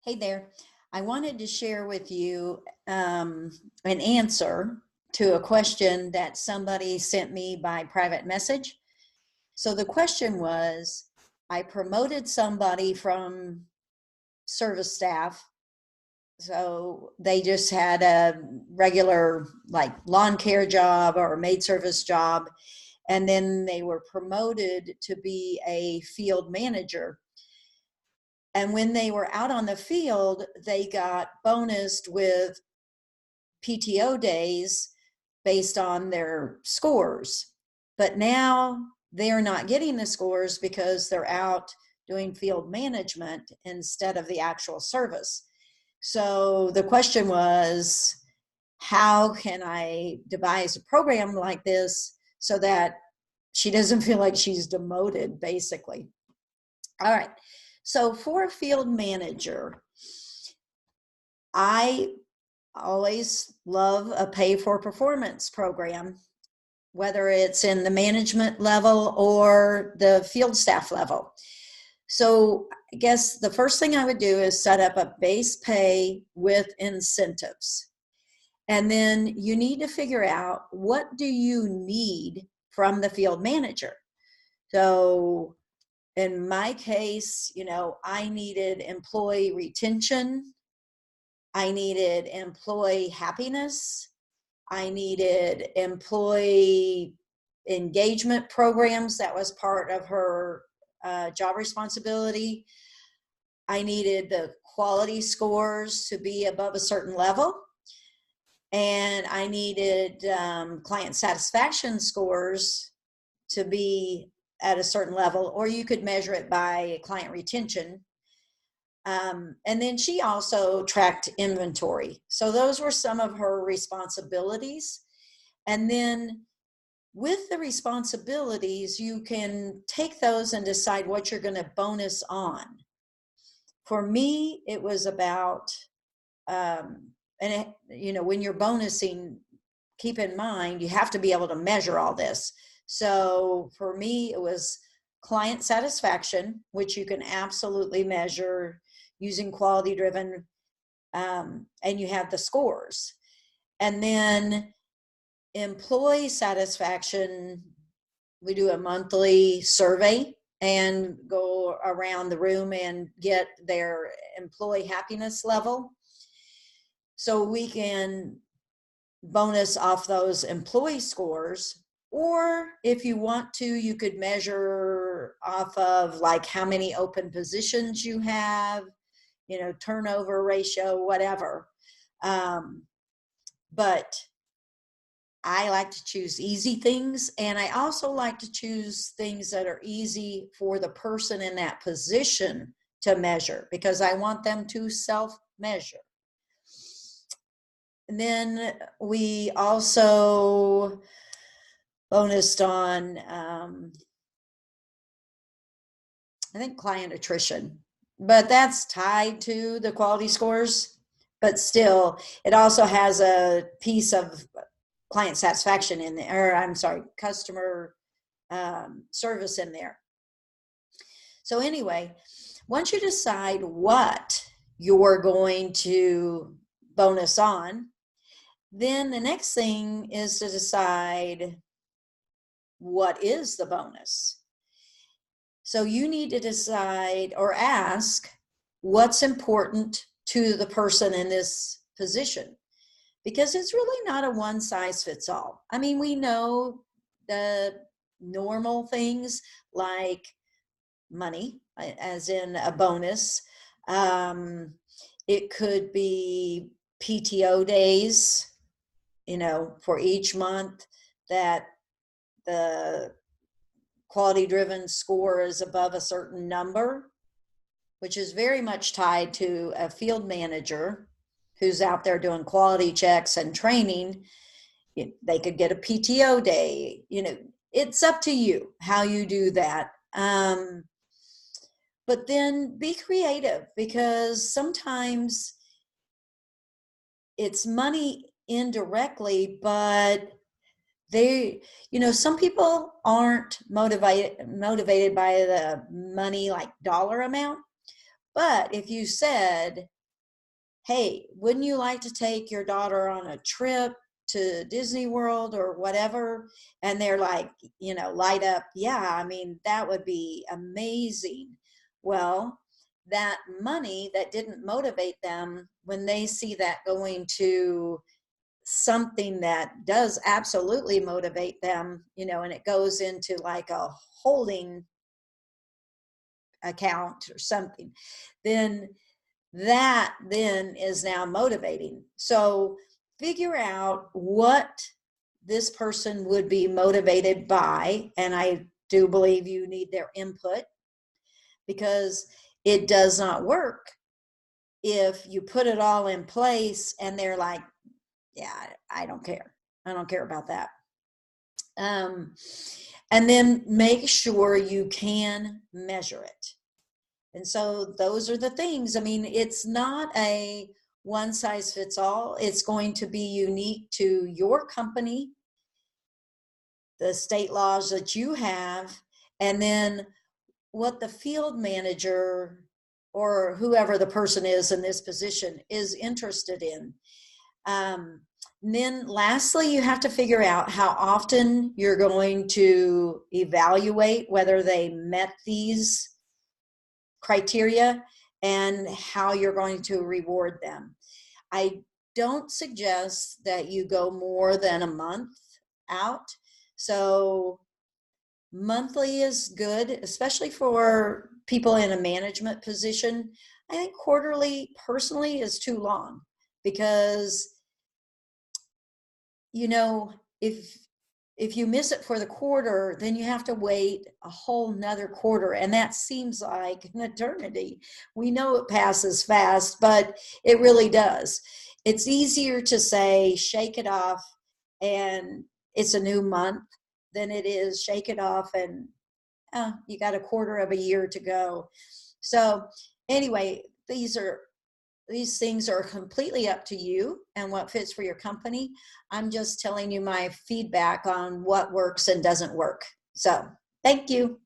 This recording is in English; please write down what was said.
Hey there. I wanted to share with you an answer to a question that somebody sent me by private message. So the question was, I promoted somebody from service staff. So they just had a regular like lawn care job or maid service job. And then they were promoted to be a field manager. And when they were out on the field, they got bonused with PTO days based on their scores. But now they're not getting the scores because they're out doing field management instead of the actual service. So the question was, how can I devise a program like this so that she doesn't feel like she's demoted, basically? All right. So for a field manager, I always love a pay for performance program, whether it's in the management level or the field staff level. So I guess the first thing I would do is set up a base pay with incentives. And then you need to figure out, what do you need from the field manager? So in my case, I needed employee retention. I needed employee happiness. I needed employee engagement programs. That was part of her job responsibility. I needed the quality scores to be above a certain level. And I needed client satisfaction scores to be at a certain level, or you could measure it by client retention. And then she also tracked inventory. So those were some of her responsibilities. And then with the responsibilities, you can take those and decide what you're going to bonus on. For me, it was about, when you're bonusing, keep in mind, you have to be able to measure all this. So for me, it was client satisfaction, which you can absolutely measure using quality driven, and you have the scores. And then employee satisfaction, we do a monthly survey and go around the room and get their employee happiness level. So we can bonus off those employee scores. Or if you want to, you could measure off of like how many open positions you have, turnover ratio, whatever. But I like to choose easy things. And I also like to choose things that are easy for the person in that position to measure, because I want them to self-measure. And then we also bonused on, I think, client attrition, but that's tied to the quality scores. But still, it also has a piece of client satisfaction in there, or I'm sorry, customer service in there. So anyway, once you decide what you're going to bonus on, then the next thing is to decide, what is the bonus? So you need to decide or ask, what's important to the person in this position? Because it's really not a one size fits all. I mean, we know the normal things like money, as in a bonus. It could be PTO days, for each month that the quality driven score is above a certain number, which is very much tied to a field manager who's out there doing quality checks and training. They could get a PTO day. It's up to you how you do that. But then be creative, because sometimes it's money indirectly, but some people aren't motivated by the money, like dollar amount. But if you said, hey, wouldn't you like to take your daughter on a trip to Disney World or whatever? And they're like, light up. Yeah, I mean, that would be amazing. Well, that money that didn't motivate them, when they see that going to something that does absolutely motivate them, and it goes into like a holding account or something, then that then is now motivating. So figure out what this person would be motivated by. And I do believe you need their input, because it does not work if you put it all in place and they're like, yeah, I don't care. I don't care about that. And then make sure you can measure it. And so those are the things. I mean, it's not a one size fits all. It's going to be unique to your company, the state laws that you have, and then what the field manager or whoever the person is in this position is interested in. And then lastly, you have to figure out how often you're going to evaluate whether they met these criteria and how you're going to reward them. I don't suggest that you go more than a month out. So monthly is good, especially for people in a management position. I think quarterly personally is too long, because if you miss it for the quarter, then you have to wait a whole nother quarter. And that seems like an eternity. We know it passes fast, but it really does. It's easier to say, shake it off and it's a new month, than it is shake it off and you got a quarter of a year to go. So anyway, these things are completely up to you and what fits for your company. I'm just telling you my feedback on what works and doesn't work. So thank you.